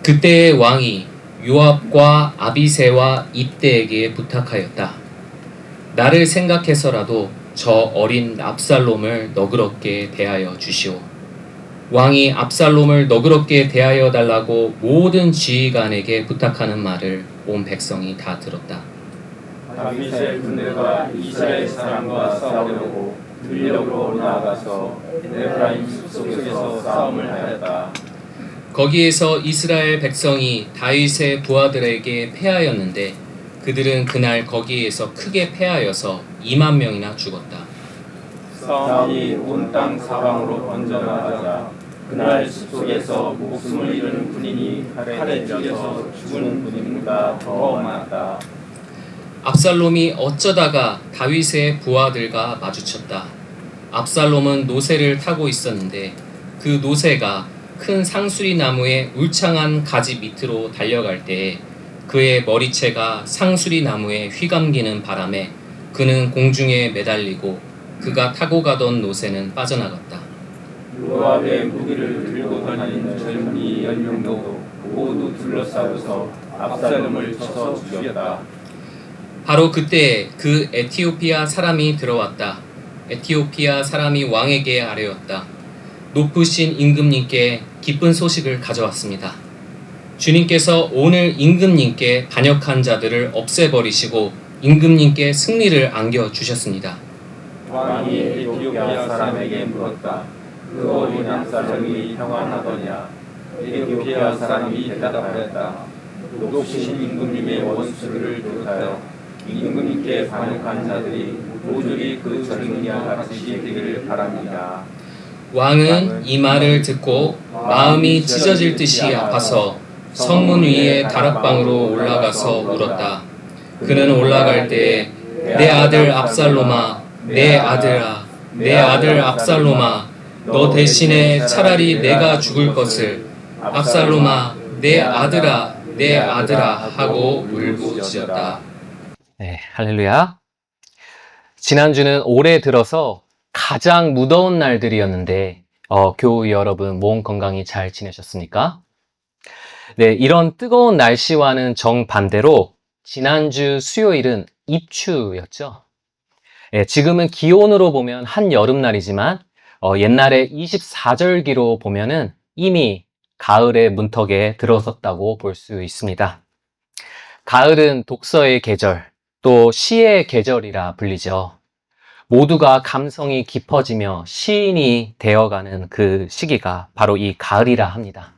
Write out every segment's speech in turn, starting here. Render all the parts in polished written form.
그때의 왕이 요압과 아비새와 입대에게 부탁하였다. 나를 생각해서라도 저 어린 압살롬을 너그럽게 대하여 주시오. 왕이 압살롬을 너그럽게 대하여 달라고 모든 지휘관에게 부탁하는 말을 온 백성이 다 들었다. 다윗의 군대가 이스라엘 사람과 싸우려고 들녘으로 나아가서 에프라임 숲속에서 싸움을 하였다. 거기에서 이스라엘 백성이 다윗의 부하들에게 패하였는데 그들은 그날 거기에서 크게 패하여서 2만 명이나 죽었다. 싸움이 온 땅 사방으로 번져나가자 그날 숲속에서 목숨을 잃은 군인이 칼에 찔려서 죽은 군인보다 더 많았다. 압살롬이 어쩌다가 다윗의 부하들과 마주쳤다. 압살롬은 노새를 타고 있었는데 그 노새가 큰 상수리 나무의 울창한 가지 밑으로 달려갈 때에 그의 머리채가 상수리 나무에 휘감기는 바람에 그는 공중에 매달리고 그가 타고 가던 노새는 빠져나갔다. 요압의 무기를 들고 다니는 젊은이 10명도 모두 둘러싸고서 압살롬을 쳐서 죽였다. 바로 그때 그 에티오피아 사람이 들어왔다. 에티오피아 사람이 왕에게 아뢰었다. 높으신 임금님께 기쁜 소식을 가져왔습니다. 주님께서 오늘 임금님께 반역한 자들을 없애버리시고 임금님께 승리를 안겨주셨습니다. 왕이 에티오피아 사람에게 물었다. 그 어린 압살롬이 평안하더냐? 에티오피아 사람이 대답하였다. 높으신 임금님의 원수를 비롯하여 임금님께 반역한 자들이 모조리 그 젊은이와 같이 되기를 바랍니다. 왕은 이 말을 듣고 마음이 찢어질 듯이 아파서 성문 위에 다락방으로 올라가서 울었다. 그는 올라갈 때에 내 아들 압살롬아, 내 아들아, 내 아들 압살롬아, 너 대신에 차라리 내가 죽을 것을 압살롬아, 내 아들아, 내 아들아 하고 울부짖었다. 네, 할렐루야. 지난주는 올해 들어서 가장 무더운 날들이었는데 교우 여러분 몸 건강히 잘 지내셨습니까? 네, 이런 뜨거운 날씨와는 정반대로 지난주 수요일은 입추였죠. 네, 지금은 기온으로 보면 한여름날이지만 옛날에 24절기로 보면은 이미 가을의 문턱에 들어섰다고 볼 수 있습니다. 가을은 독서의 계절, 또 시의 계절이라 불리죠. 모두가 감성이 깊어지며 시인이 되어가는 그 시기가 바로 이 가을이라 합니다.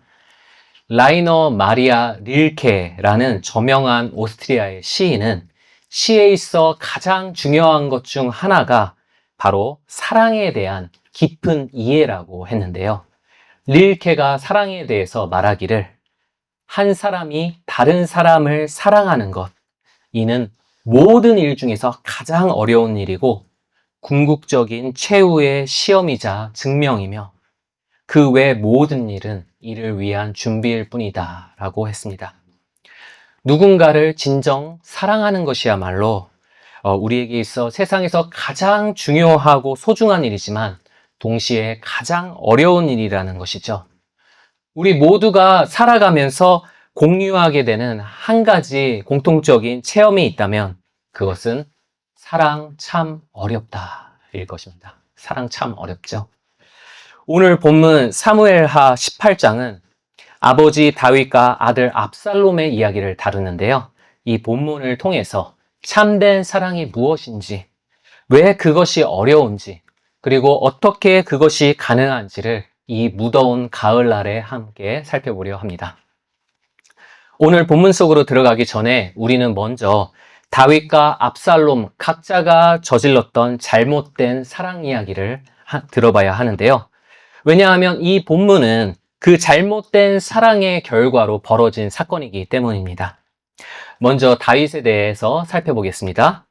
라이너 마리아 릴케라는 저명한 오스트리아의 시인은 시에 있어 가장 중요한 것 중 하나가 바로 사랑에 대한 깊은 이해라고 했는데요. 릴케가 사랑에 대해서 말하기를 한 사람이 다른 사람을 사랑하는 것, 이는 모든 일 중에서 가장 어려운 일이고 궁극적인 최후의 시험이자 증명이며 그 외 모든 일은 이를 위한 준비일 뿐이다 라고 했습니다. 누군가를 진정 사랑하는 것이야말로 우리에게 있어 세상에서 가장 중요하고 소중한 일이지만 동시에 가장 어려운 일이라는 것이죠. 우리 모두가 살아가면서 공유하게 되는 한 가지 공통적인 체험이 있다면 그것은 사랑 참 어렵다 일 것입니다. 사랑 참 어렵죠. 오늘 본문 사무엘하 18장은 아버지 다윗과 아들 압살롬의 이야기를 다루는데요. 이 본문을 통해서 참된 사랑이 무엇인지, 왜 그것이 어려운지, 그리고 어떻게 그것이 가능한지를 이 무더운 가을날에 함께 살펴보려 합니다. 오늘 본문 속으로 들어가기 전에 우리는 먼저 다윗과 압살롬 각자가 저질렀던 잘못된 사랑 이야기를 들어봐야 하는데요. 왜냐하면 이 본문은 그 잘못된 사랑의 결과로 벌어진 사건이기 때문입니다. 먼저 다윗에 대해서 살펴보겠습니다.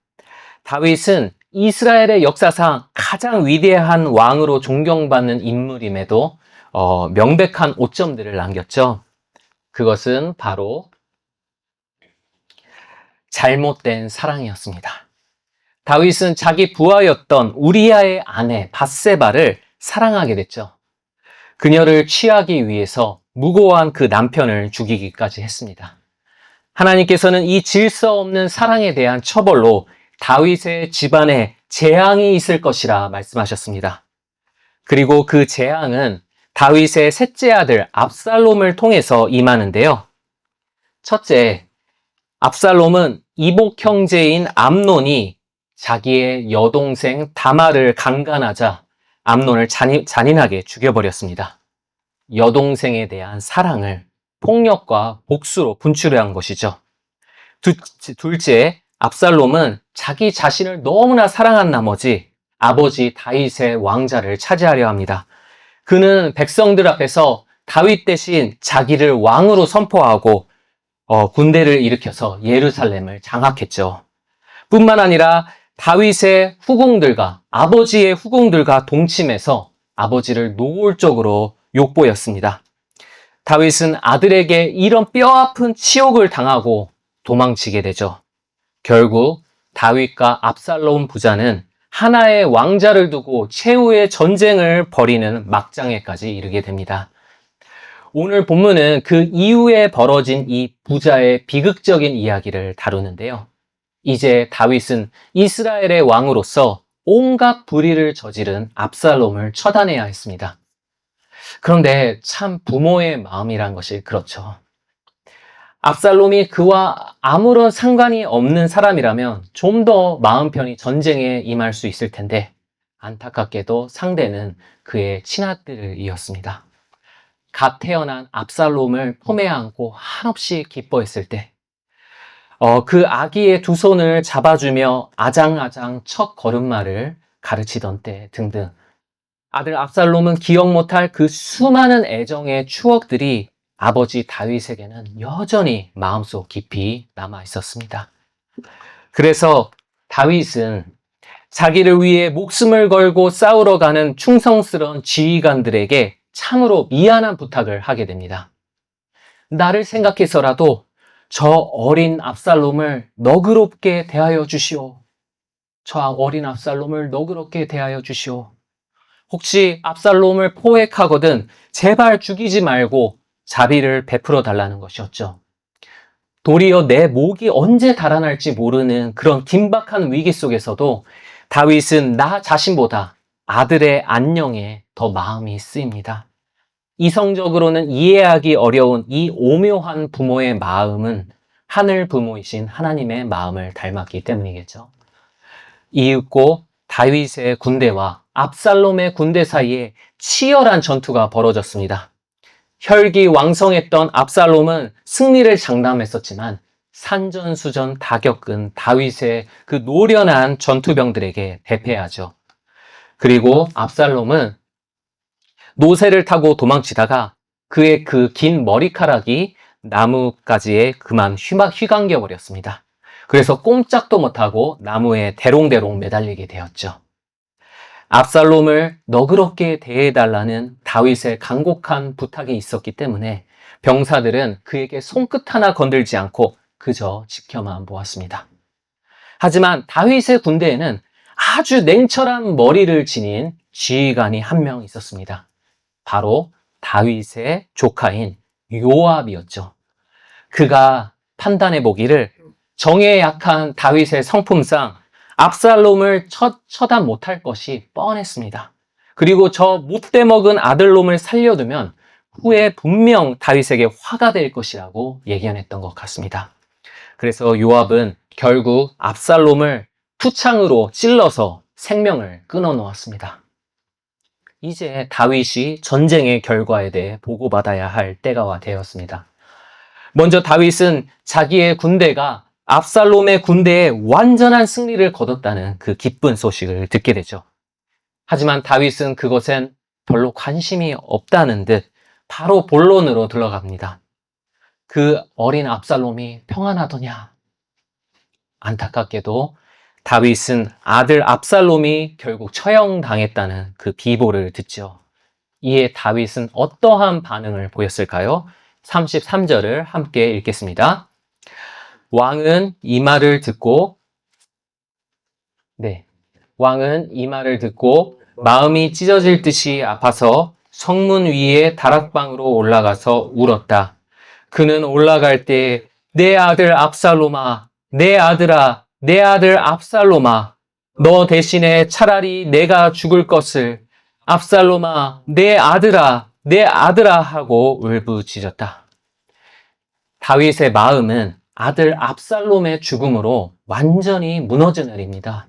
다윗은 이스라엘의 역사상 가장 위대한 왕으로 존경받는 인물임에도 명백한 오점들을 남겼죠. 그것은 바로 잘못된 사랑이었습니다. 다윗은 자기 부하였던 우리아의 아내 밧세바를 사랑하게 됐죠. 그녀를 취하기 위해서 무고한 그 남편을 죽이기까지 했습니다. 하나님께서는 이 질서 없는 사랑에 대한 처벌로 다윗의 집안에 재앙이 있을 것이라 말씀하셨습니다. 그리고 그 재앙은 다윗의 셋째 아들 압살롬을 통해서 임하는데요. 첫째, 압살롬은 이복 형제인 암논이 자기의 여동생 다말을 강간하자 암논을 잔인하게 죽여버렸습니다. 여동생에 대한 사랑을 폭력과 복수로 분출한 것이죠. 둘째, 압살롬은 자기 자신을 너무나 사랑한 나머지 아버지 다윗의 왕자를 차지하려 합니다. 그는 백성들 앞에서 다윗 대신 자기를 왕으로 선포하고 군대를 일으켜서 예루살렘을 장악했죠. 뿐만 아니라 다윗의 후궁들과 아버지의 후궁들과 동침해서 아버지를 노골적으로 욕보였습니다. 다윗은 아들에게 이런 뼈아픈 치욕을 당하고 도망치게 되죠. 결국 다윗과 압살롬 부자는 하나의 왕자를 두고 최후의 전쟁을 벌이는 막장에까지 이르게 됩니다. 오늘 본문은 그 이후에 벌어진 이 부자의 비극적인 이야기를 다루는데요. 이제 다윗은 이스라엘의 왕으로서 온갖 불의를 저지른 압살롬을 처단해야 했습니다. 그런데 참 부모의 마음이란 것이 그렇죠. 압살롬이 그와 아무런 상관이 없는 사람이라면 좀 더 마음 편히 전쟁에 임할 수 있을 텐데 안타깝게도 상대는 그의 친아들이었습니다. 갓 태어난 압살롬을 품에 안고 한없이 기뻐했을 때 그 아기의 두 손을 잡아주며 아장아장 첫 걸음마를 가르치던 때 등등 아들 압살롬은 기억 못할 그 수많은 애정의 추억들이 아버지 다윗에게는 여전히 마음속 깊이 남아 있었습니다. 그래서 다윗은 자기를 위해 목숨을 걸고 싸우러 가는 충성스러운 지휘관들에게 참으로 미안한 부탁을 하게 됩니다. 나를 생각해서라도 저 어린 압살롬을 너그럽게 대하여 주시오. 저 어린 압살롬을 너그럽게 대하여 주시오. 혹시 압살롬을 포획하거든 제발 죽이지 말고 자비를 베풀어 달라는 것이었죠. 도리어 내 목이 언제 달아날지 모르는 그런 긴박한 위기 속에서도 다윗은 나 자신보다 아들의 안녕에 더 마음이 쓰입니다. 이성적으로는 이해하기 어려운 이 오묘한 부모의 마음은 하늘 부모이신 하나님의 마음을 닮았기 때문이겠죠. 이윽고 다윗의 군대와 압살롬의 군대 사이에 치열한 전투가 벌어졌습니다. 혈기왕성했던 압살롬은 승리를 장담했었지만 산전수전 다 겪은 다윗의 그 노련한 전투병들에게 대패하죠. 그리고 압살롬은 노새를 타고 도망치다가 그의 그 긴 머리카락이 나무가지에 그만 휘감겨 버렸습니다. 그래서 꼼짝도 못하고 나무에 대롱대롱 매달리게 되었죠. 압살롬을 너그럽게 대해달라는 다윗의 간곡한 부탁이 있었기 때문에 병사들은 그에게 손끝 하나 건들지 않고 그저 지켜만 보았습니다. 하지만 다윗의 군대에는 아주 냉철한 머리를 지닌 지휘관이 한 명 있었습니다. 바로 다윗의 조카인 요압이었죠. 그가 판단해 보기를 정에 약한 다윗의 성품상 압살롬을 처단 못할 것이 뻔했습니다. 그리고 저 못돼 먹은 아들놈을 살려두면 후에 분명 다윗에게 화가 될 것이라고 예견했던 것 같습니다. 그래서 요압은 결국 압살롬을 투창으로 찔러서 생명을 끊어 놓았습니다. 이제 다윗이 전쟁의 결과에 대해 보고받아야 할 때가 되었습니다. 먼저 다윗은 자기의 군대가 압살롬의 군대에 완전한 승리를 거뒀다는 그 기쁜 소식을 듣게 되죠. 하지만 다윗은 그것엔 별로 관심이 없다는 듯 바로 본론으로 들어갑니다. 그 어린 압살롬이 평안하더냐? 안타깝게도 다윗은 아들 압살롬이 결국 처형당했다는 그 비보를 듣죠. 이에 다윗은 어떠한 반응을 보였을까요? 33절을 함께 읽겠습니다. 왕은 이 말을 듣고 마음이 찢어질 듯이 아파서 성문 위에 다락방으로 올라가서 울었다. 그는 올라갈 때 내 아들 압살롬아, 내 아들아, 내 아들 압살롬아, 너 대신에 차라리 내가 죽을 것을 압살롬아, 내 아들아, 내 아들아 하고 울부짖었다. 다윗의 마음은 아들 압살롬의 죽음으로 완전히 무너져 내립니다.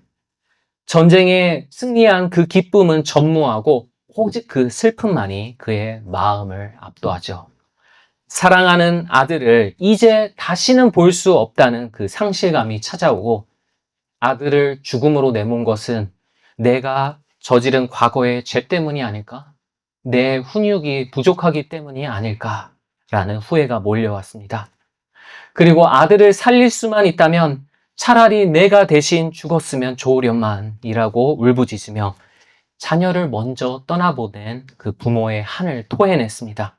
전쟁에 승리한 그 기쁨은 전무하고 오직 그 슬픔만이 그의 마음을 압도하죠. 사랑하는 아들을 이제 다시는 볼 수 없다는 그 상실감이 찾아오고 아들을 죽음으로 내몬 것은 내가 저지른 과거의 죄 때문이 아닐까? 내 훈육이 부족하기 때문이 아닐까라는 후회가 몰려왔습니다. 그리고 아들을 살릴 수만 있다면 차라리 내가 대신 죽었으면 좋으련만이라고 울부짖으며 자녀를 먼저 떠나보낸 그 부모의 한을 토해냈습니다.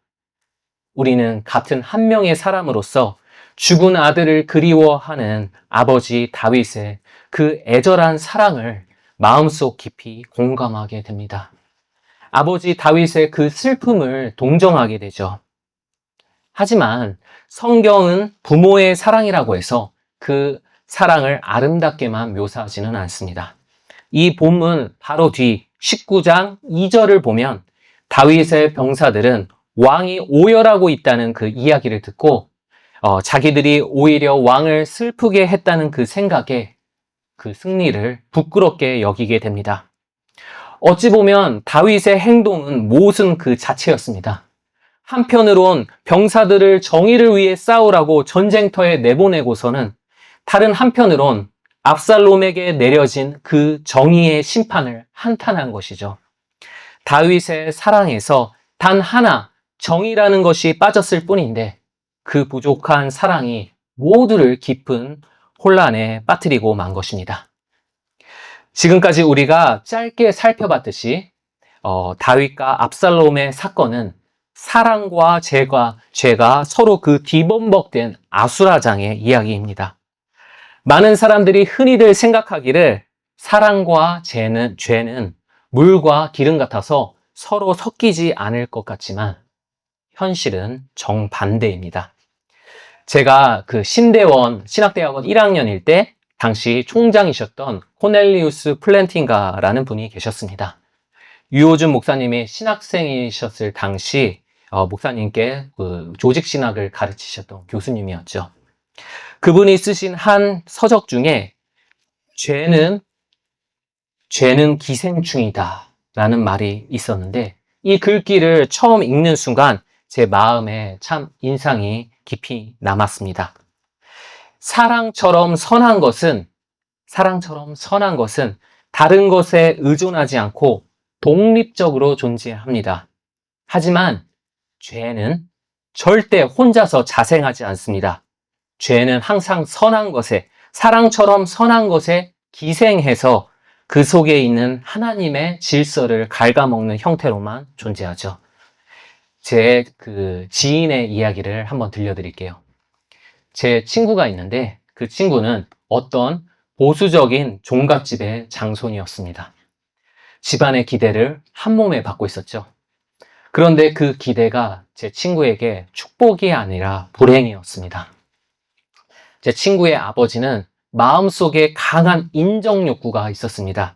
우리는 같은 한 명의 사람으로서 죽은 아들을 그리워하는 아버지 다윗의 그 애절한 사랑을 마음속 깊이 공감하게 됩니다. 아버지 다윗의 그 슬픔을 동정하게 되죠. 하지만 성경은 부모의 사랑이라고 해서 그 사랑을 아름답게만 묘사하지는 않습니다. 이 본문 바로 뒤 19장 2절을 보면 다윗의 병사들은 왕이 오열하고 있다는 그 이야기를 듣고 자기들이 오히려 왕을 슬프게 했다는 그 생각에 그 승리를 부끄럽게 여기게 됩니다. 어찌 보면 다윗의 행동은 모순 그 자체였습니다. 한편으론 병사들을 정의를 위해 싸우라고 전쟁터에 내보내고서는 다른 한편으론 압살롬에게 내려진 그 정의의 심판을 한탄한 것이죠. 다윗의 사랑에서 단 하나 정의라는 것이 빠졌을 뿐인데 그 부족한 사랑이 모두를 깊은 혼란에 빠뜨리고 만 것입니다. 지금까지 우리가 짧게 살펴봤듯이 다윗과 압살롬의 사건은 사랑과 죄가 서로 그 뒤범벅된 아수라장의 이야기입니다. 많은 사람들이 흔히들 생각하기를 사랑과 죄는 물과 기름 같아서 서로 섞이지 않을 것 같지만 현실은 정반대입니다. 제가 그 신대원 신학대학원 1학년일 때 당시 총장이셨던 코넬리우스 플랜팅가라는 분이 계셨습니다. 유호준 목사님이 신학생이셨을 당시 목사님께 그 조직신학을 가르치셨던 교수님이었죠. 그분이 쓰신 한 서적 중에 죄는 기생충이다 라는 말이 있었는데 이 글귀를 처음 읽는 순간 제 마음에 참 인상이 깊이 남았습니다. 사랑처럼 선한 것은 다른 것에 의존하지 않고 독립적으로 존재합니다. 하지만 죄는 절대 혼자서 자생하지 않습니다. 죄는 항상 선한 것에, 사랑처럼 선한 것에 기생해서 그 속에 있는 하나님의 질서를 갉아먹는 형태로만 존재하죠. 제 그 지인의 이야기를 한번 들려드릴게요. 제 친구가 있는데 그 친구는 어떤 보수적인 종갓집의 장손이었습니다. 집안의 기대를 한 몸에 받고 있었죠. 그런데 그 기대가 제 친구에게 축복이 아니라 불행이었습니다. 제 친구의 아버지는 마음속에 강한 인정 욕구가 있었습니다.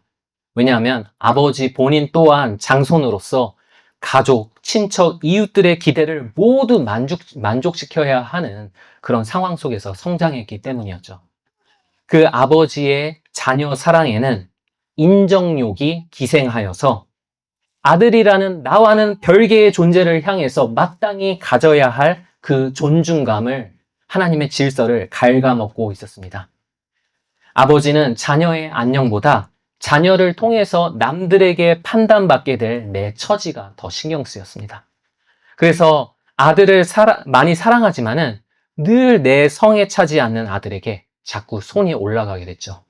왜냐하면 아버지 본인 또한 장손으로서 가족, 친척, 이웃들의 기대를 모두 만족시켜야 하는 그런 상황 속에서 성장했기 때문이었죠. 그 아버지의 자녀 사랑에는 인정욕이 기생하여서 아들이라는 나와는 별개의 존재를 향해서 마땅히 가져야 할 그 존중감을 하나님의 질서를 갉아먹고 있었습니다. 아버지는 자녀의 안녕보다 자녀를 통해서 남들에게 판단받게 될 내 처지가 더 신경 쓰였습니다. 그래서 아들을 많이 사랑하지만은 늘 내 성에 차지 않는 아들에게 자꾸 손이 올라가게 됐죠.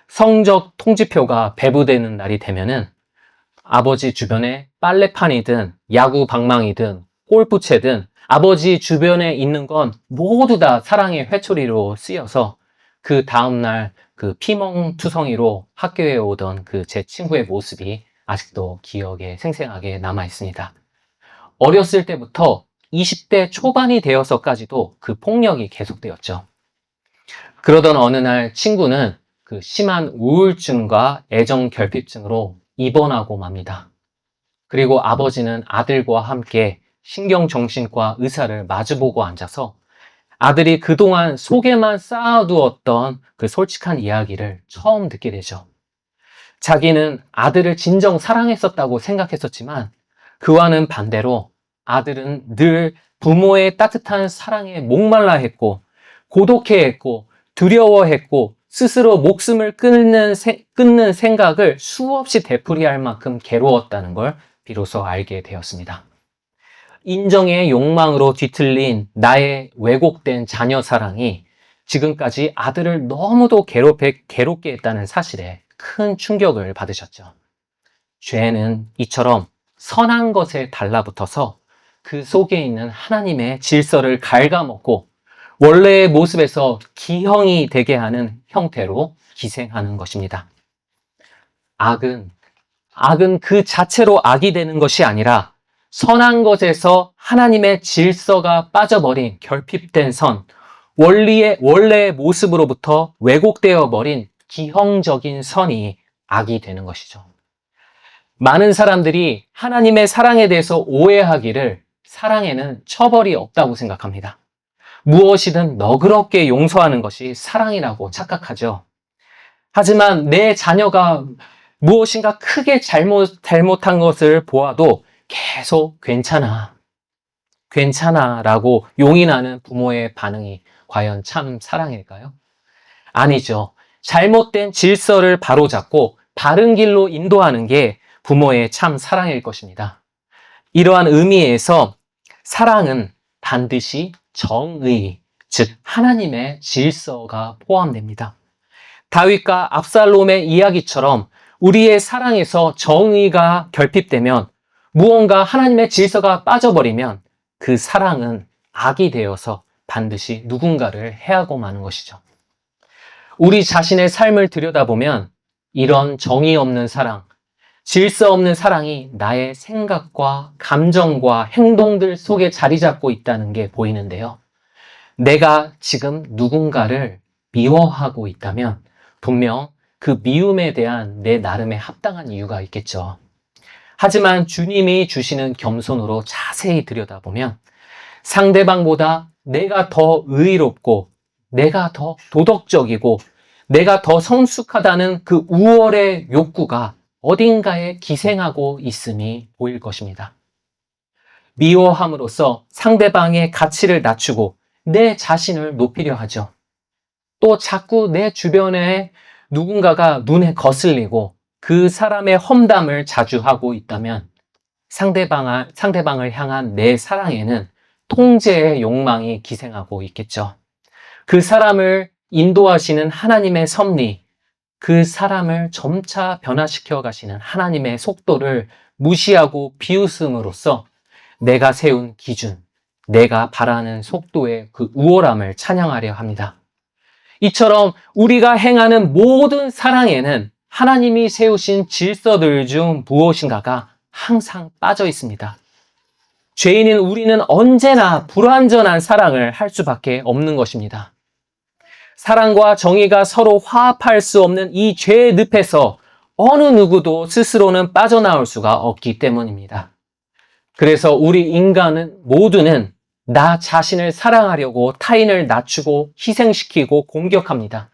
성적 통지표가 배부되는 날이 되면은 아버지 주변에 빨래판이든 야구 방망이든 골프채든 아버지 주변에 있는 건 모두 다 사랑의 회초리로 쓰여서 그 다음날 그 피멍투성이로 학교에 오던 그 제 친구의 모습이 아직도 기억에 생생하게 남아 있습니다. 어렸을 때부터 20대 초반이 되어서까지도 그 폭력이 계속되었죠. 그러던 어느 날 친구는 그 심한 우울증과 애정 결핍증으로 입원하고 맙니다. 그리고 아버지는 아들과 함께 신경정신과 의사를 마주보고 앉아서 아들이 그동안 속에만 쌓아두었던 그 솔직한 이야기를 처음 듣게 되죠. 자기는 아들을 진정 사랑했었다고 생각했었지만 그와는 반대로 아들은 늘 부모의 따뜻한 사랑에 목말라 했고 고독해했고 두려워했고 스스로 목숨을 끊는 생각을 수없이 되풀이할 만큼 괴로웠다는 걸 비로소 알게 되었습니다. 인정의 욕망으로 뒤틀린 나의 왜곡된 자녀 사랑이 지금까지 아들을 너무도 괴롭게 했다는 사실에 큰 충격을 받으셨죠. 죄는 이처럼 선한 것에 달라붙어서 그 속에 있는 하나님의 질서를 갉아먹고 원래의 모습에서 기형이 되게 하는 형태로 기생하는 것입니다. 악은 그 자체로 악이 되는 것이 아니라 선한 것에서 하나님의 질서가 빠져버린 결핍된 선, 원래의 모습으로부터 왜곡되어 버린 기형적인 선이 악이 되는 것이죠. 많은 사람들이 하나님의 사랑에 대해서 오해하기를 사랑에는 처벌이 없다고 생각합니다. 무엇이든 너그럽게 용서하는 것이 사랑이라고 착각하죠. 하지만 내 자녀가 무엇인가 크게 잘못한 것을 보아도 계속 괜찮아 라고 용인하는 부모의 반응이 과연 참 사랑일까요? 아니죠. 잘못된 질서를 바로잡고 바른 길로 인도하는 게 부모의 참 사랑일 것입니다. 이러한 의미에서 사랑은 반드시 정의, 즉 하나님의 질서가 포함됩니다. 다윗과 압살롬의 이야기처럼 우리의 사랑에서 정의가 결핍되면 무언가 하나님의 질서가 빠져버리면 그 사랑은 악이 되어서 반드시 누군가를 해하고 마는 것이죠. 우리 자신의 삶을 들여다보면 이런 정의 없는 사랑, 질서 없는 사랑이 나의 생각과 감정과 행동들 속에 자리 잡고 있다는 게 보이는데요. 내가 지금 누군가를 미워하고 있다면 분명 그 미움에 대한 내 나름의 합당한 이유가 있겠죠. 하지만 주님이 주시는 겸손으로 자세히 들여다보면 상대방보다 내가 더 의롭고 내가 더 도덕적이고 내가 더 성숙하다는 그 우월의 욕구가 어딘가에 기생하고 있음이 보일 것입니다. 미워함으로써 상대방의 가치를 낮추고 내 자신을 높이려 하죠. 또 자꾸 내 주변에 누군가가 눈에 거슬리고 그 사람의 험담을 자주 하고 있다면 상대방을 향한 내 사랑에는 통제의 욕망이 기생하고 있겠죠. 그 사람을 인도하시는 하나님의 섭리, 그 사람을 점차 변화시켜 가시는 하나님의 속도를 무시하고 비웃음으로써 내가 세운 기준, 내가 바라는 속도의 그 우월함을 찬양하려 합니다. 이처럼 우리가 행하는 모든 사랑에는 하나님이 세우신 질서들 중 무엇인가가 항상 빠져 있습니다. 죄인인 우리는 언제나 불완전한 사랑을 할 수밖에 없는 것입니다. 사랑과 정의가 서로 화합할 수 없는 이 죄의 늪에서 어느 누구도 스스로는 빠져나올 수가 없기 때문입니다. 그래서 우리 인간은 모두는 나 자신을 사랑하려고 타인을 낮추고 희생시키고 공격합니다.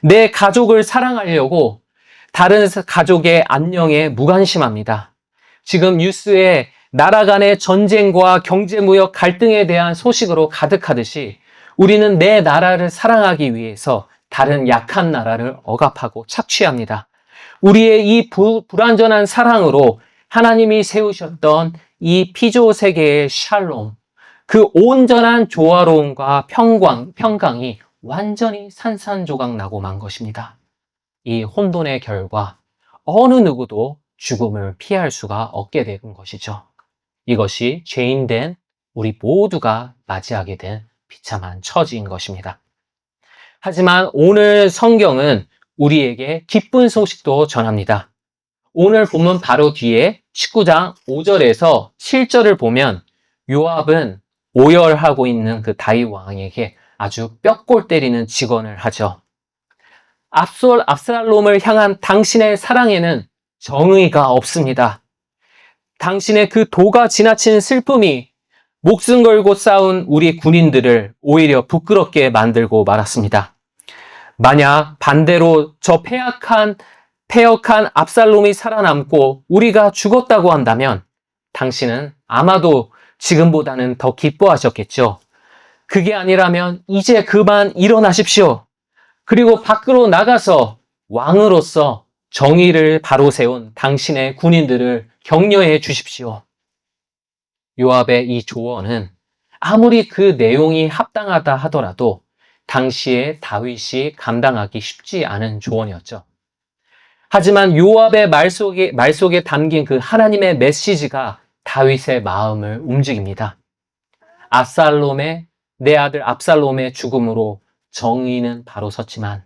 내 가족을 사랑하려고 다른 가족의 안녕에 무관심합니다. 지금 뉴스에 나라 간의 전쟁과 경제무역 갈등에 대한 소식으로 가득하듯이 우리는 내 나라를 사랑하기 위해서 다른 약한 나라를 억압하고 착취합니다. 우리의 이 불완전한 사랑으로 하나님이 세우셨던 이 피조 세계의 샬롬, 그 온전한 조화로움과 평강이 완전히 산산조각 나고 만 것입니다. 이 혼돈의 결과 어느 누구도 죽음을 피할 수가 없게 된 것이죠. 이것이 죄인된 우리 모두가 맞이하게 된 비참한 처지인 것입니다. 하지만 오늘 성경은 우리에게 기쁜 소식도 전합니다. 오늘 본문 바로 뒤에 19장 5절에서 7절을 보면 요압은 오열하고 있는 그 다윗 왕에게 아주 뼈골 때리는 직언을 하죠. 압살롬을 향한 당신의 사랑에는 정의가 없습니다. 당신의 그 도가 지나친 슬픔이 목숨 걸고 싸운 우리 군인들을 오히려 부끄럽게 만들고 말았습니다. 만약 반대로 저 패역한 압살롬이 살아남고 우리가 죽었다고 한다면 당신은 아마도 지금보다는 더 기뻐하셨겠죠. 그게 아니라면 이제 그만 일어나십시오. 그리고 밖으로 나가서 왕으로서 정의를 바로 세운 당신의 군인들을 격려해 주십시오. 요압의 이 조언은 아무리 그 내용이 합당하다 하더라도 당시에 다윗이 감당하기 쉽지 않은 조언이었죠. 하지만 요압의 말 속에 담긴 그 하나님의 메시지가 다윗의 마음을 움직입니다. 내 아들 압살롬의 죽음으로 정의는 바로 섰지만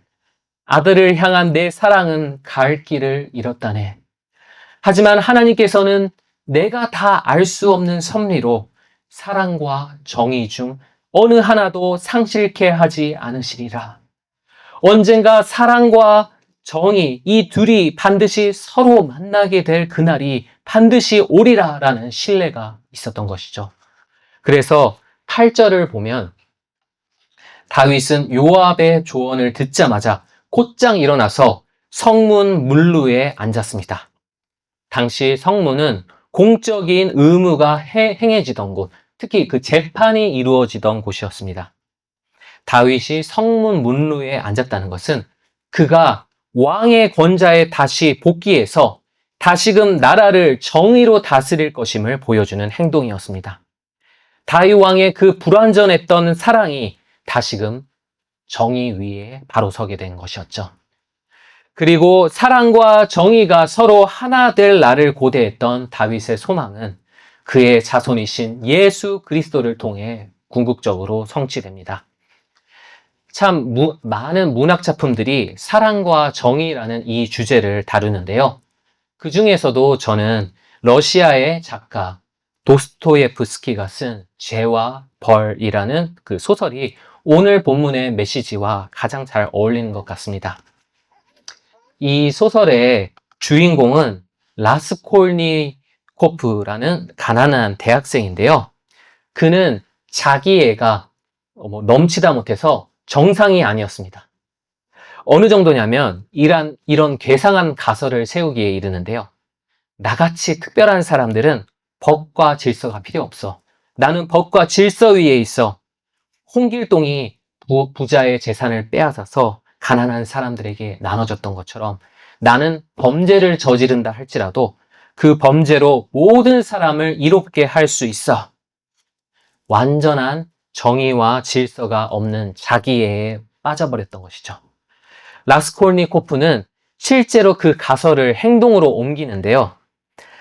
아들을 향한 내 사랑은 갈 길을 잃었다네. 하지만 하나님께서는 내가 다 알 수 없는 섭리로 사랑과 정의 중 어느 하나도 상실케 하지 않으시리라. 언젠가 사랑과 정의, 이 둘이 반드시 서로 만나게 될 그날이 반드시 오리라 라는 신뢰가 있었던 것이죠. 그래서 8절을 보면 다윗은 요압의 조언을 듣자마자 곧장 일어나서 성문 문루에 앉았습니다. 당시 성문은 공적인 의무가 행해지던 곳, 특히 그 재판이 이루어지던 곳이었습니다. 다윗이 성문 문루에 앉았다는 것은 그가 왕의 권좌에 다시 복귀해서 다시금 나라를 정의로 다스릴 것임을 보여주는 행동이었습니다. 다윗 왕의 그 불완전했던 사랑이 다시금 정의 위에 바로 서게 된 것이었죠. 그리고 사랑과 정의가 서로 하나 될 날을 고대했던 다윗의 소망은 그의 자손이신 예수 그리스도를 통해 궁극적으로 성취됩니다. 참 많은 문학 작품들이 사랑과 정의라는 이 주제를 다루는데요. 그 중에서도 저는 러시아의 작가 도스토예프스키가 쓴 죄와 벌이라는 그 소설이 오늘 본문의 메시지와 가장 잘 어울리는 것 같습니다. 이 소설의 주인공은 라스콜니코프라는 가난한 대학생인데요. 그는 자기 애가 넘치다 못해서 정상이 아니었습니다. 어느 정도냐면 이런 괴상한 가설을 세우기에 이르는데요. 나같이 특별한 사람들은 법과 질서가 필요 없어. 나는 법과 질서 위에 있어. 홍길동이 부자의 재산을 빼앗아서 가난한 사람들에게 나눠줬던 것처럼 나는 범죄를 저지른다 할지라도 그 범죄로 모든 사람을 이롭게 할 수 있어. 완전한 정의와 질서가 없는 자기애에 빠져버렸던 것이죠. 라스콜니코프는 실제로 그 가설을 행동으로 옮기는데요.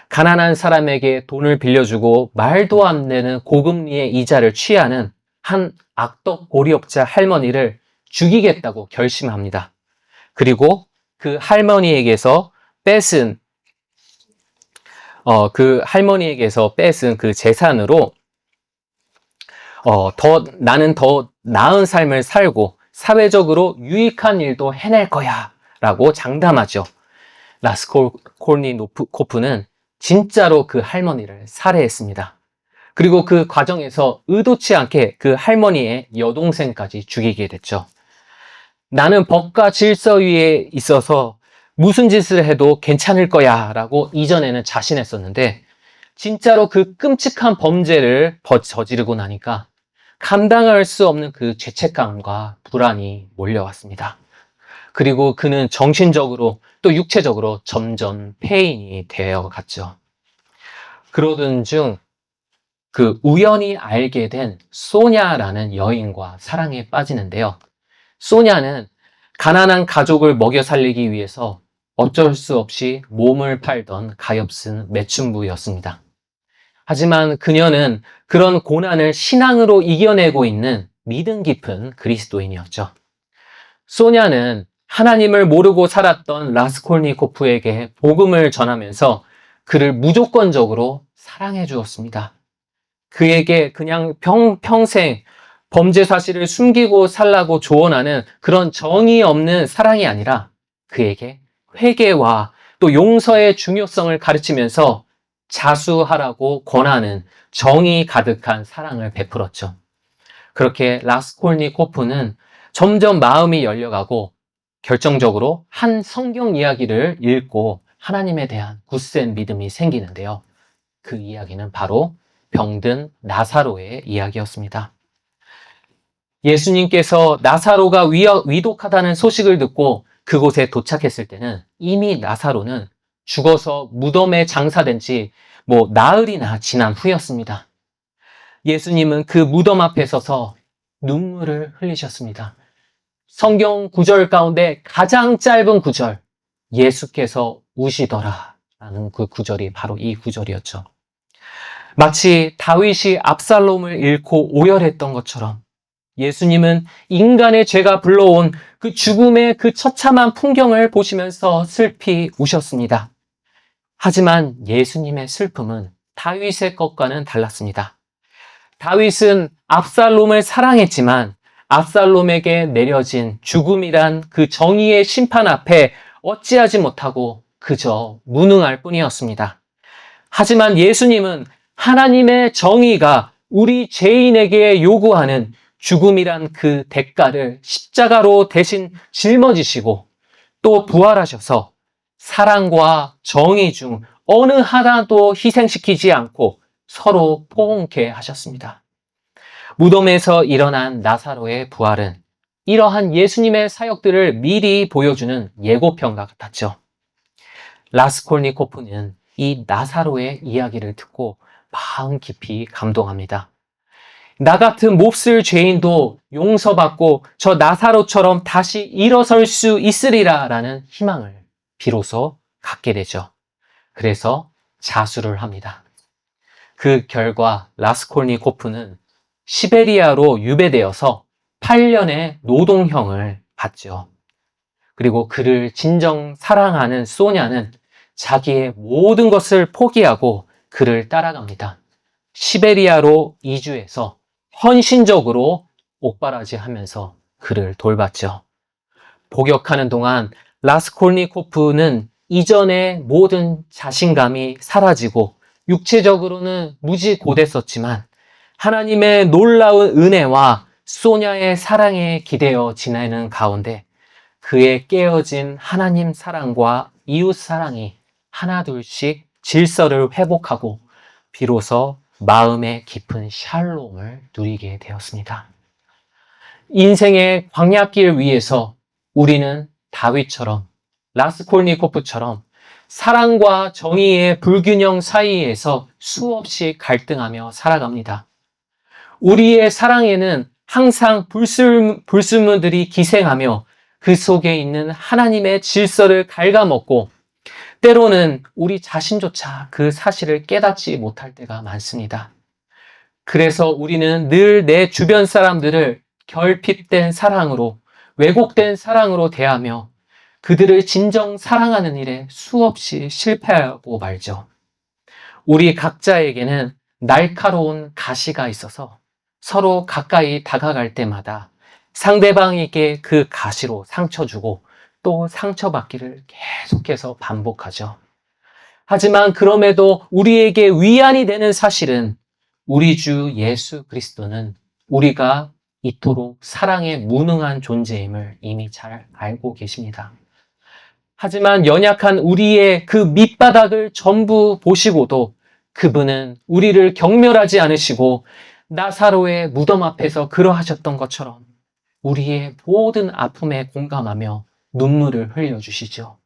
가난한 사람에게 돈을 빌려주고 말도 안 되는 고금리의 이자를 취하는 한 악덕 고리업자 할머니를 죽이겠다고 결심합니다. 그리고 그 할머니에게서 뺏은 그 재산으로 나는 더 나은 삶을 살고 사회적으로 유익한 일도 해낼 거야 라고 장담하죠. 라스콜니코프는 진짜로 그 할머니를 살해했습니다. 그리고 그 과정에서 의도치 않게 그 할머니의 여동생까지 죽이게 됐죠. 나는 법과 질서 위에 있어서 무슨 짓을 해도 괜찮을 거야 라고 이전에는 자신했었는데 진짜로 그 끔찍한 범죄를 저지르고 나니까 감당할 수 없는 그 죄책감과 불안이 몰려왔습니다. 그리고 그는 정신적으로 또 육체적으로 점점 폐인이 되어 갔죠. 그러던 중 그 우연히 알게 된 소냐라는 여인과 사랑에 빠지는데요. 소냐는 가난한 가족을 먹여 살리기 위해서 어쩔 수 없이 몸을 팔던 가엾은 매춘부였습니다. 하지만 그녀는 그런 고난을 신앙으로 이겨내고 있는 믿음 깊은 그리스도인이었죠. 소냐는 하나님을 모르고 살았던 라스콜니코프에게 복음을 전하면서 그를 무조건적으로 사랑해 주었습니다. 그에게 그냥 평생 범죄 사실을 숨기고 살라고 조언하는 그런 정의 없는 사랑이 아니라 그에게 회개와 또 용서의 중요성을 가르치면서 자수하라고 권하는 정이 가득한 사랑을 베풀었죠. 그렇게 라스콜니코프는 점점 마음이 열려가고 결정적으로 한 성경 이야기를 읽고 하나님에 대한 굳센 믿음이 생기는데요. 그 이야기는 바로 병든 나사로의 이야기였습니다. 예수님께서 나사로가 위독하다는 소식을 듣고 그곳에 도착했을 때는 이미 나사로는 죽어서 무덤에 장사된 지 나흘이나 지난 후였습니다. 예수님은 그 무덤 앞에 서서 눈물을 흘리셨습니다. 성경 구절 가운데 가장 짧은 구절, 예수께서 우시더라 라는 그 구절이 바로 이 구절이었죠. 마치 다윗이 압살롬을 잃고 오열했던 것처럼 예수님은 인간의 죄가 불러온 그 죽음의 그 처참한 풍경을 보시면서 슬피 우셨습니다. 하지만 예수님의 슬픔은 다윗의 것과는 달랐습니다. 다윗은 압살롬을 사랑했지만 압살롬에게 내려진 죽음이란 그 정의의 심판 앞에 어찌하지 못하고 그저 무능할 뿐이었습니다. 하지만 예수님은 하나님의 정의가 우리 죄인에게 요구하는 죽음이란 그 대가를 십자가로 대신 짊어지시고 또 부활하셔서 사랑과 정의 중 어느 하나도 희생시키지 않고 서로 포옹케 하셨습니다. 무덤에서 일어난 나사로의 부활은 이러한 예수님의 사역들을 미리 보여주는 예고편과 같았죠. 라스콜니코프는 이 나사로의 이야기를 듣고 마음 깊이 감동합니다. 나 같은 몹쓸 죄인도 용서받고 저 나사로처럼 다시 일어설 수 있으리라 라는 희망을 비로소 갖게 되죠. 그래서 자수를 합니다. 그 결과 라스콜니코프는 시베리아로 유배되어서 8년의 노동형을 받죠. 그리고 그를 진정 사랑하는 소냐는 자기의 모든 것을 포기하고 그를 따라갑니다. 시베리아로 이주해서 헌신적으로 옥바라지하면서 그를 돌봤죠. 복역하는 동안 라스콜니코프는 이전의 모든 자신감이 사라지고 육체적으로는 무지고됐었지만 하나님의 놀라운 은혜와 소냐의 사랑에 기대어 지내는 가운데 그의 깨어진 하나님 사랑과 이웃 사랑이 하나둘씩 질서를 회복하고 비로소 마음의 깊은 샬롬을 누리게 되었습니다. 인생의 광야길 위에서 우리는 다윗처럼 라스콜니코프처럼 사랑과 정의의 불균형 사이에서 수없이 갈등하며 살아갑니다. 우리의 사랑에는 항상 불순물들이 기생하며 그 속에 있는 하나님의 질서를 갉아먹고 때로는 우리 자신조차 그 사실을 깨닫지 못할 때가 많습니다. 그래서 우리는 늘 내 주변 사람들을 결핍된 사랑으로, 왜곡된 사랑으로 대하며 그들을 진정 사랑하는 일에 수없이 실패하고 말죠. 우리 각자에게는 날카로운 가시가 있어서 서로 가까이 다가갈 때마다 상대방에게 그 가시로 상처 주고 또 상처받기를 계속해서 반복하죠. 하지만 그럼에도 우리에게 위안이 되는 사실은 우리 주 예수 그리스도는 우리가 이토록 사랑에 무능한 존재임을 이미 잘 알고 계십니다. 하지만 연약한 우리의 그 밑바닥을 전부 보시고도 그분은 우리를 경멸하지 않으시고 나사로의 무덤 앞에서 그러하셨던 것처럼 우리의 모든 아픔에 공감하며 눈물을 흘려주시죠.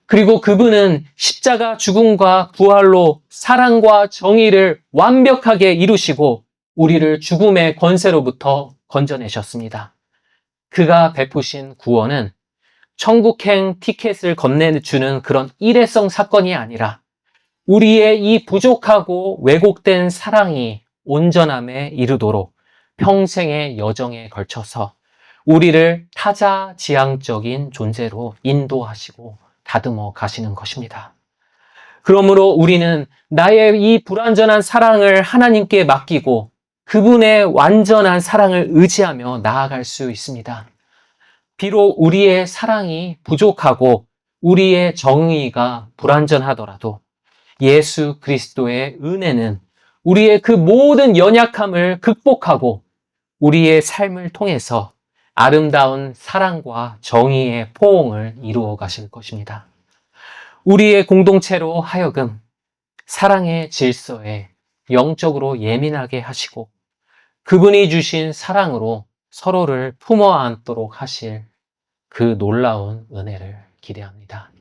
그리고 그분은 십자가 죽음과 부활로 사랑과 정의를 완벽하게 이루시고 우리를 죽음의 권세로부터 건져내셨습니다. 그가 베푸신 구원은 천국행 티켓을 건네주는 그런 일회성 사건이 아니라 우리의 이 부족하고 왜곡된 사랑이 온전함에 이르도록 평생의 여정에 걸쳐서 우리를 타자지향적인 존재로 인도하시고 다듬어 가시는 것입니다. 그러므로 우리는 나의 이 불완전한 사랑을 하나님께 맡기고 그분의 완전한 사랑을 의지하며 나아갈 수 있습니다. 비록 우리의 사랑이 부족하고 우리의 정의가 불완전하더라도 예수 그리스도의 은혜는 우리의 그 모든 연약함을 극복하고 우리의 삶을 통해서 아름다운 사랑과 정의의 포옹을 이루어 가실 것입니다. 우리의 공동체로 하여금 사랑의 질서에 영적으로 예민하게 하시고 그분이 주신 사랑으로 서로를 품어 안도록 하실 그 놀라운 은혜를 기대합니다.